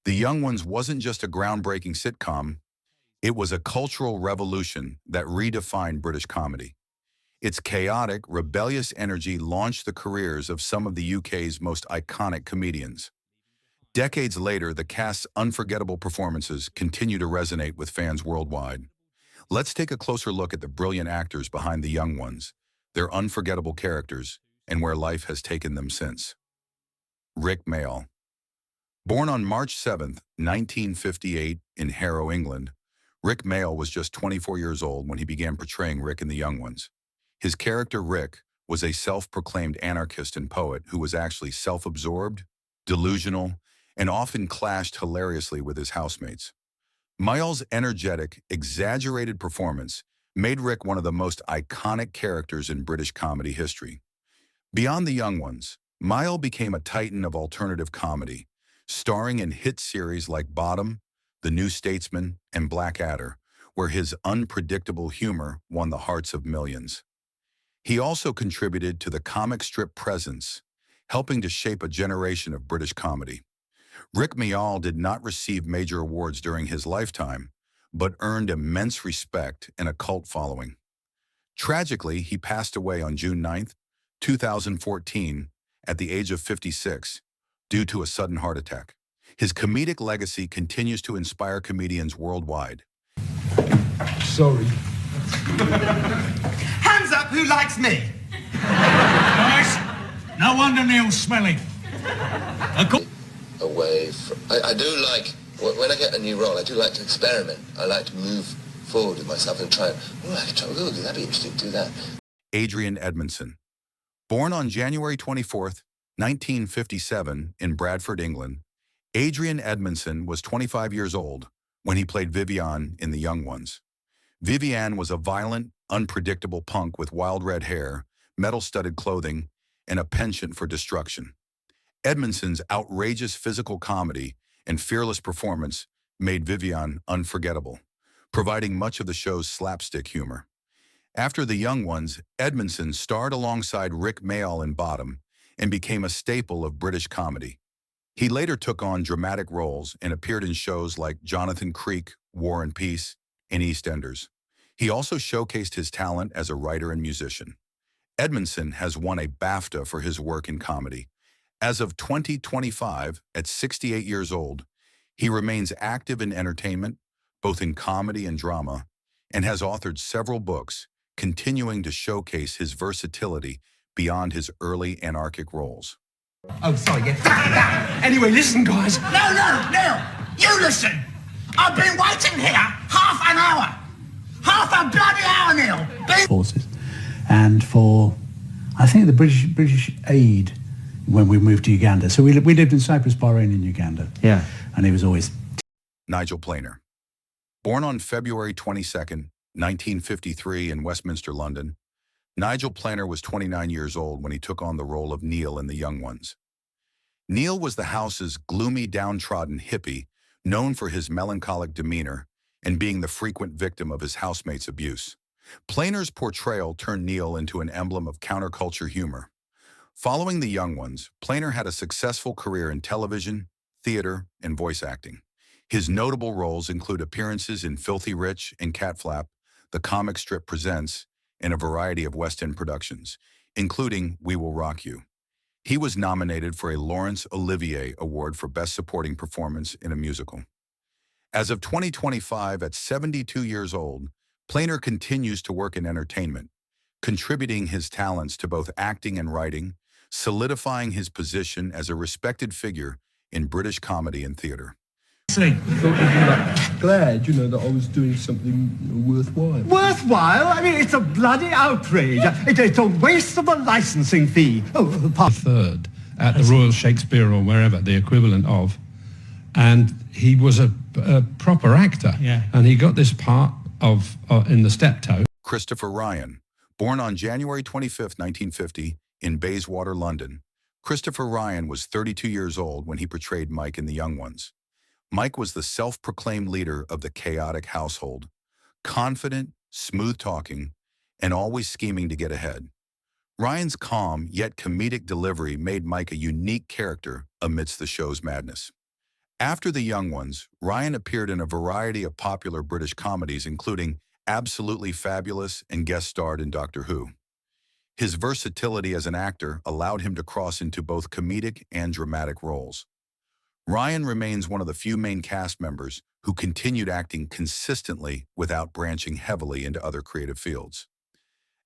The Young Ones wasn't just a groundbreaking sitcom, it was a cultural revolution that redefined British comedy. Its chaotic, rebellious energy launched the careers of some of the UK's most iconic comedians. Decades later, the cast's unforgettable performances continue to resonate with fans worldwide. Let's take a closer look at the brilliant actors behind The Young Ones, their unforgettable characters, and where life has taken them since. Rik Mayall. Born on March 7, 1958, in Harrow, England, Rik Mayall was just 24 years old when he began portraying Rick in The Young Ones. His character, Rick, was a self-proclaimed anarchist and poet who was actually self-absorbed, delusional, and often clashed hilariously with his housemates. Mayall's energetic, exaggerated performance made Rick one of the most iconic characters in British comedy history. Beyond The Young Ones, Mial became a titan of alternative comedy, starring in hit series like Bottom, The New Statesman, and Blackadder, where his unpredictable humor won the hearts of millions. He also contributed to the comic strip Presence, helping to shape a generation of British comedy. Rik Mayall did not receive major awards during his lifetime, but earned immense respect and a cult following. Tragically, he passed away on June 9, 2014, at the age of 56, due to a sudden heart attack. His comedic legacy continues to inspire comedians worldwide. Sorry. Hands up, who likes me? Nice. No wonder Neil's smelling. Away from... I do like, when I get a new role, I do like to experiment. I like to move forward with myself and try, that'd be interesting, do that. Adrian Edmondson. Born on January 24, 1957, in Bradford, England, Adrian Edmondson was 25 years old when he played Vivian in The Young Ones. Vivian was a violent, unpredictable punk with wild red hair, metal-studded clothing, and a penchant for destruction. Edmondson's outrageous physical comedy and fearless performance made Vivian unforgettable, providing much of the show's slapstick humor. After The Young Ones, Edmondson starred alongside Rik Mayall in Bottom and became a staple of British comedy. He later took on dramatic roles and appeared in shows like Jonathan Creek, War and Peace, and EastEnders. He also showcased his talent as a writer and musician. Edmondson has won a BAFTA for his work in comedy. As of 2025, at 68 years old, he remains active in entertainment, both in comedy and drama, and has authored several books, continuing to showcase his versatility beyond his early anarchic roles. Oh, sorry, yeah. Anyway, listen, guys. No, you listen. I've been waiting here half an hour. Half a bloody hour, Neil. Forces. And for, I think, the British aid when we moved to Uganda. So we lived in Cyprus, Bahrain, in Uganda. Yeah. And he was always... Nigel Planer. Born on February 22, 1953 in Westminster, London, Nigel Planer was 29 years old when he took on the role of Neil in The Young Ones. Neil was the house's gloomy, downtrodden hippie, known for his melancholic demeanor and being the frequent victim of his housemates' abuse. Planer's portrayal turned Neil into an emblem of counterculture humor. Following The Young Ones, Planer had a successful career in television, theater, and voice acting. His notable roles include appearances in Filthy Rich and Cat Flap, the comic strip Presents, and a variety of West End productions, including We Will Rock You. He was nominated for a Laurence Olivier Award for Best Supporting Performance in a Musical. As of 2025, at 72 years old, Planer continues to work in entertainment, contributing his talents to both acting and writing, solidifying his position as a respected figure in British comedy and theater. Glad, that I was doing something worthwhile. Worthwhile? I mean, it's a bloody outrage. It's a waste of a licensing fee. Third at the Royal Shakespeare or wherever, the equivalent of. And he was a proper actor. Yeah. And he got this part of in the Steptoe. Christopher Ryan. Born on January 25, 1950, in Bayswater, London, Christopher Ryan was 32 years old when he portrayed Mike in The Young Ones. Mike was the self-proclaimed leader of the chaotic household, confident, smooth-talking, and always scheming to get ahead. Ryan's calm yet comedic delivery made Mike a unique character amidst the show's madness. After The Young Ones, Ryan appeared in a variety of popular British comedies, including Absolutely Fabulous and guest starred in Doctor Who. His versatility as an actor allowed him to cross into both comedic and dramatic roles. Ryan remains one of the few main cast members who continued acting consistently without branching heavily into other creative fields.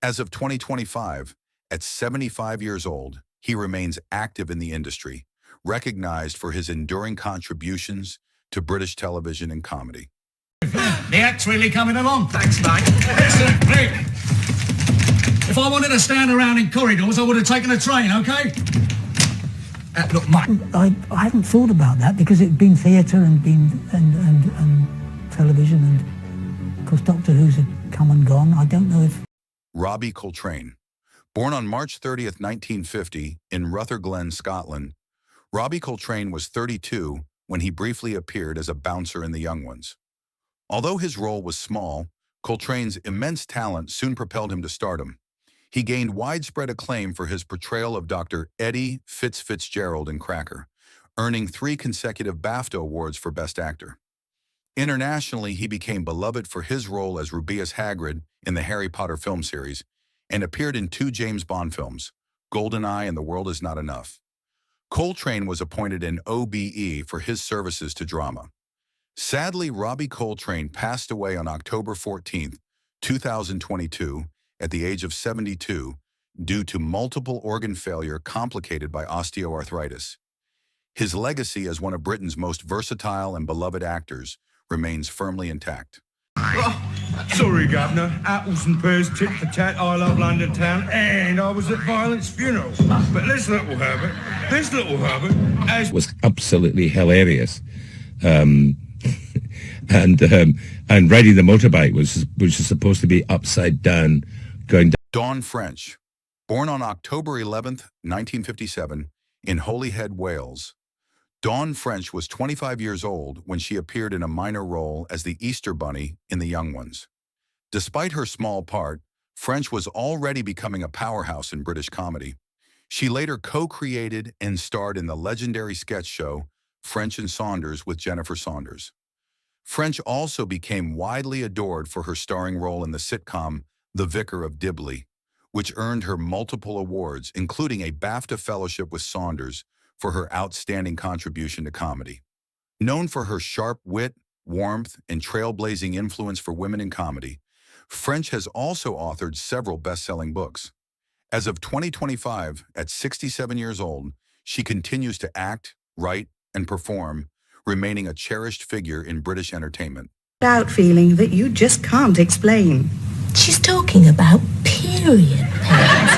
As of 2025, at 75 years old, he remains active in the industry, recognized for his enduring contributions to British television and comedy. The act's really coming along. Thanks, mate. Excellent, great. If I wanted to stand around in corridors, I would have taken a train, okay? Look, mate. I haven't thought about that because it'd been theatre and and television, and of course Doctor Who's had come and gone. I don't know if... Robbie Coltrane. Born on March 30th, 1950, in Rutherglen, Scotland, Robbie Coltrane was 32 when he briefly appeared as a bouncer in The Young Ones. Although his role was small, Coltrane's immense talent soon propelled him to stardom. He gained widespread acclaim for his portrayal of Dr. Eddie Fitzgerald in Cracker, earning 3 consecutive BAFTA awards for Best Actor. Internationally, he became beloved for his role as Rubeus Hagrid in the Harry Potter film series and appeared in 2 James Bond films, GoldenEye and The World Is Not Enough. Coltrane was appointed an OBE for his services to drama. Sadly, Robbie Coltrane passed away on October 14, 2022, at the age of 72, due to multiple organ failure complicated by osteoarthritis. His legacy as one of Britain's most versatile and beloved actors remains firmly intact. Sorry, Governor. Apples and pears, tit for tat, I love London town, and I was at Violet's funeral. But this little Herbert, was absolutely hilarious. And riding the motorbike, which is supposed to be upside down, going down. Dawn French. Born on October 11, 1957, in Holyhead, Wales, Dawn French was 25 years old when she appeared in a minor role as the Easter Bunny in The Young Ones. Despite her small part, French was already becoming a powerhouse in British comedy. She later co-created and starred in the legendary sketch show French and Saunders with Jennifer Saunders. French also became widely adored for her starring role in the sitcom The Vicar of Dibley, which earned her multiple awards, including a BAFTA Fellowship with Saunders for her outstanding contribution to comedy. Known for her sharp wit, warmth, and trailblazing influence for women in comedy, French has also authored several best-selling books. As of 2025, at 67 years old, she continues to act, write, and perform, remaining a cherished figure in British entertainment. Out feeling that you just can't explain. She's talking about period pains.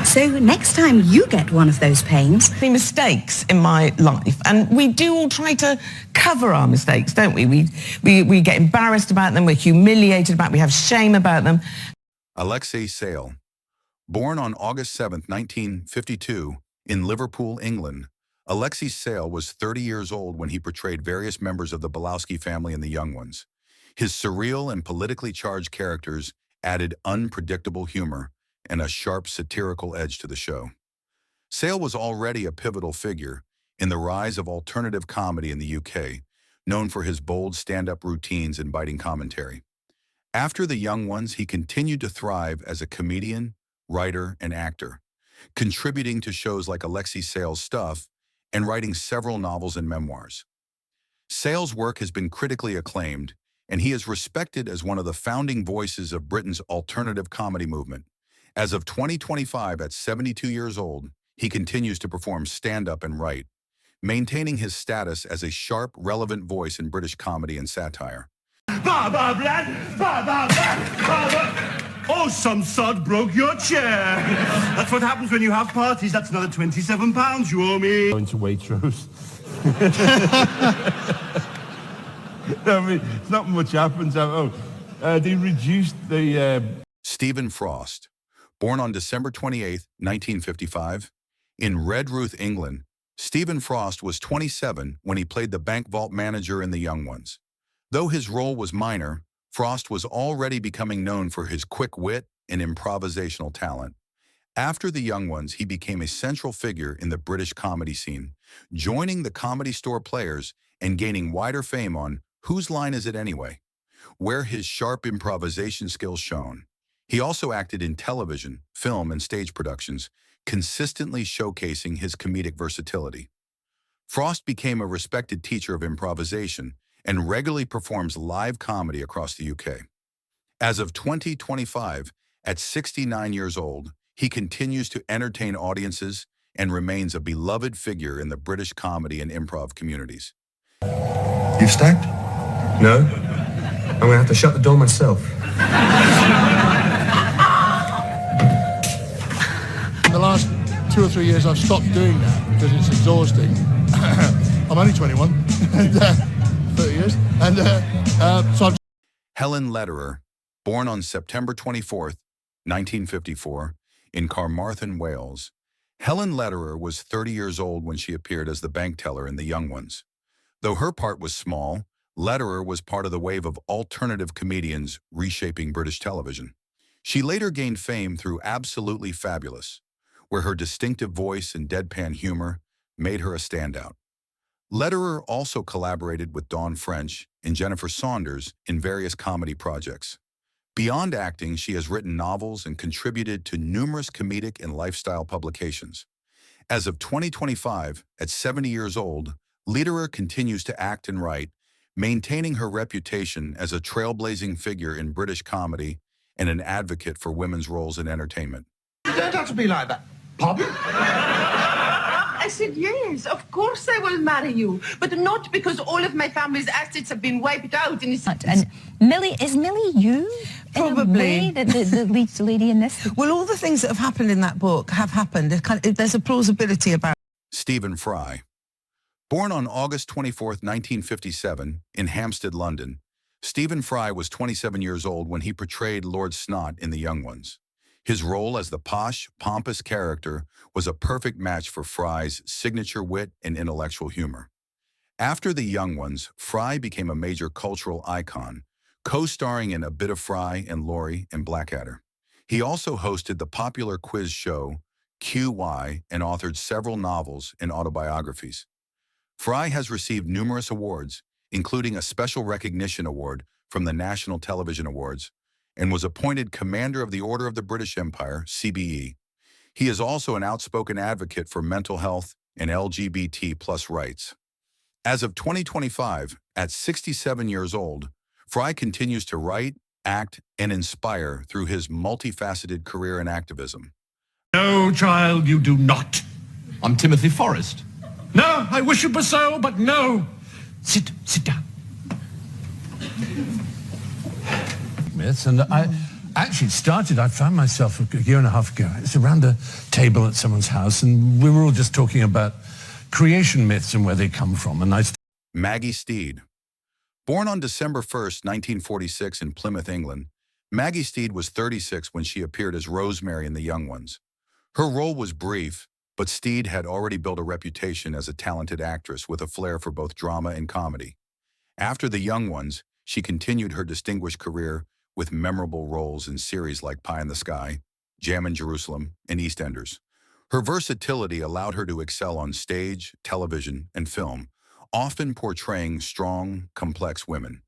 So next time you get one of those pains... The mistakes in my life, and we do all try to cover our mistakes, don't we? We get embarrassed about them, we're humiliated about them, we have shame about them. Alexei Sayle. Born on August 7, 1952, in Liverpool, England, Alexis Sayle was 30 years old when he portrayed various members of the Belowski family in The Young Ones. His surreal and politically charged characters added unpredictable humor and a sharp satirical edge to the show. Sayle was already a pivotal figure in the rise of alternative comedy in the UK, known for his bold stand-up routines and biting commentary. After The Young Ones, he continued to thrive as a comedian, writer, and actor, contributing to shows like Alexei Sails' Stuff and writing several novels and memoirs. Sails' work has been critically acclaimed, and he is respected as one of the founding voices of Britain's alternative comedy movement. As of 2025, at 72 years old, he continues to perform stand-up and write, maintaining his status as a sharp, relevant voice in British comedy and satire. Baba, lad! Baba, lad! Baba! Oh, some sod broke your chair. That's what happens when you have parties. That's another £27 you owe me. Going to Waitrose. I mean, it's not much happens. They reduced the... Stephen Frost. Born on December 28, 1955, in Redruth, England, Stephen Frost was 27 when he played the bank vault manager in The Young Ones. Though his role was minor, Frost was already becoming known for his quick wit and improvisational talent. After The Young Ones, he became a central figure in the British comedy scene, joining the Comedy Store Players and gaining wider fame on Whose Line Is It Anyway?, where his sharp improvisation skills shone. He also acted in television, film, and stage productions, consistently showcasing his comedic versatility. Frost became a respected teacher of improvisation and regularly performs live comedy across the UK. As of 2025, at 69 years old, he continues to entertain audiences and remains a beloved figure in the British comedy and improv communities. You've stacked? No. I'm going to have to shut the door myself. In the last 2 or 3 years, I've stopped doing that because it's exhausting. I'm only 21, and 30 years, and so I'm... Helen Letterer, born on September 24, 1954, in Carmarthen, Wales. Helen Letterer was 30 years old when she appeared as the bank teller in The Young Ones. Though her part was small, Lederer was part of the wave of alternative comedians reshaping British television. She later gained fame through Absolutely Fabulous, where her distinctive voice and deadpan humor made her a standout. Lederer also collaborated with Dawn French and Jennifer Saunders in various comedy projects. Beyond acting, she has written novels and contributed to numerous comedic and lifestyle publications. As of 2025, at 70 years old, Lederer continues to act and write, maintaining her reputation as a trailblazing figure in British comedy and an advocate for women's roles in entertainment. You don't have to be like that. Pardon? I said, yes, of course I will marry you, but not because all of my family's assets have been wiped out. And Millie, is Millie you? Probably. The lead lady in this? Well, all the things that have happened in that book have happened. There's a plausibility about it. Stephen Fry. Born on August 24, 1957, in Hampstead, London, Stephen Fry was 27 years old when he portrayed Lord Snot in The Young Ones. His role as the posh, pompous character was a perfect match for Fry's signature wit and intellectual humor. After The Young Ones, Fry became a major cultural icon, co-starring in A Bit of Fry and Laurie and Blackadder. He also hosted the popular quiz show QY and authored several novels and autobiographies. Fry has received numerous awards, including a Special Recognition Award from the National Television Awards, and was appointed Commander of the Order of the British Empire, CBE. He is also an outspoken advocate for mental health and LGBT+ rights. As of 2025, at 67 years old, Fry continues to write, act, and inspire through his multifaceted career in activism. No, child, you do not. I'm Timothy Forrest. No, I wish you were so, but no. Sit down. Myths, and I actually started, I found myself a year and a half ago, it's around a table at someone's house, and we were all just talking about creation myths and where they come from, and Maggie Steed. Born on December 1st, 1946 in Plymouth, England, Maggie Steed was 36 when she appeared as Rosemary in The Young Ones. Her role was brief, but Steed had already built a reputation as a talented actress with a flair for both drama and comedy. After The Young Ones, she continued her distinguished career with memorable roles in series like Pie in the Sky, Jam in Jerusalem, and EastEnders. Her versatility allowed her to excel on stage, television, and film, often portraying strong, complex women.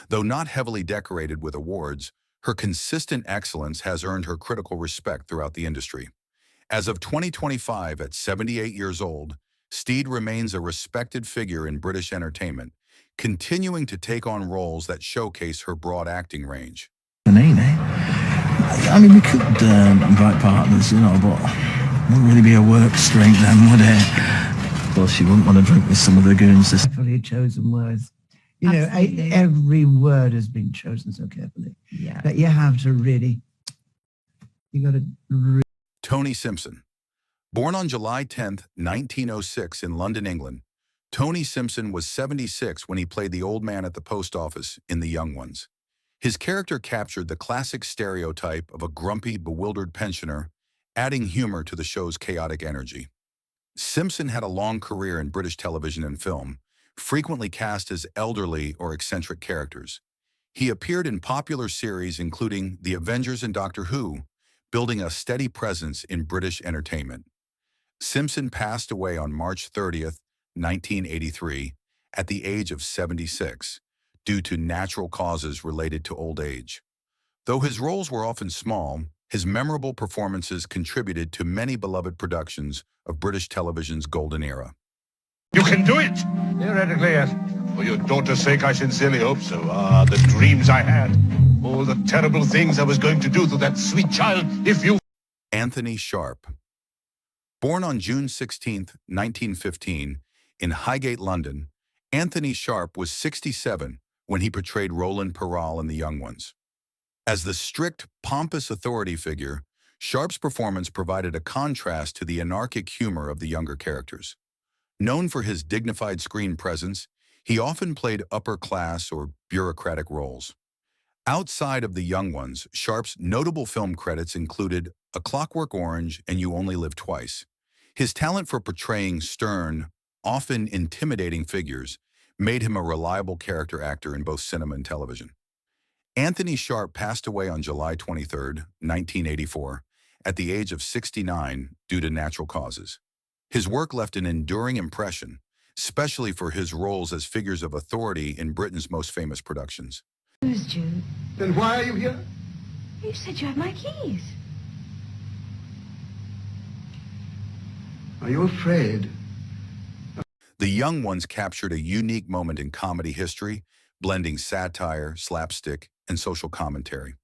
Though not heavily decorated with awards, her consistent excellence has earned her critical respect throughout the industry. As of 2025, at 78 years old, Steed remains a respected figure in British entertainment, continuing to take on roles that showcase her broad acting range. I mean, we could invite partners, but it wouldn't really be a work strength then, would it? Of course, you wouldn't want to drink with some of the goons. Carefully chosen words. Every word has been chosen so carefully. Yeah. That you have to really, you got to... Tony Simpson. Born on July 10, 1906 in London, England, Tony Simpson was 76 when he played the old man at the post office in The Young Ones. His character captured the classic stereotype of a grumpy, bewildered pensioner, adding humor to the show's chaotic energy. Simpson had a long career in British television and film, frequently cast as elderly or eccentric characters. He appeared in popular series including The Avengers and Doctor Who, building a steady presence in British entertainment. Simpson passed away on March 30th, 1983, at the age of 76, due to natural causes related to old age. Though his roles were often small, his memorable performances contributed to many beloved productions of British television's golden era. You can do it! Theoretically, yes. For your daughter's sake, I sincerely hope so. Ah, the dreams I had. All the terrible things I was going to do to that sweet child if you... Anthony Sharp. Born on June 16, 1915, in Highgate, London, Anthony Sharp was 67 when he portrayed Roland Peral in The Young Ones. As the strict, pompous authority figure, Sharp's performance provided a contrast to the anarchic humor of the younger characters. Known for his dignified screen presence, he often played upper-class or bureaucratic roles. Outside of The Young Ones, Sharp's notable film credits included A Clockwork Orange and You Only Live Twice. His talent for portraying stern, often intimidating figures made him a reliable character actor in both cinema and television. Anthony Sharp passed away on July 23, 1984, at the age of 69 due to natural causes. His work left an enduring impression, especially for his roles as figures of authority in Britain's most famous productions. Who's you? Then why are you here? You said you had my keys. Are you afraid? The Young Ones captured a unique moment in comedy history, blending satire, slapstick, and social commentary.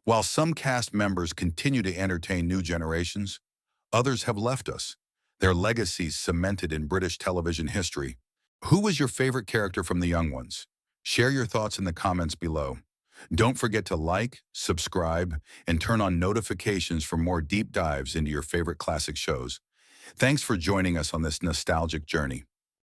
While some cast members continue to entertain new generations, others have left us, their legacies cemented in British television history. Who was your favorite character from The Young Ones? Share your thoughts in the comments below. Don't forget to like, subscribe, and turn on notifications for more deep dives into your favorite classic shows. Thanks for joining us on this nostalgic journey.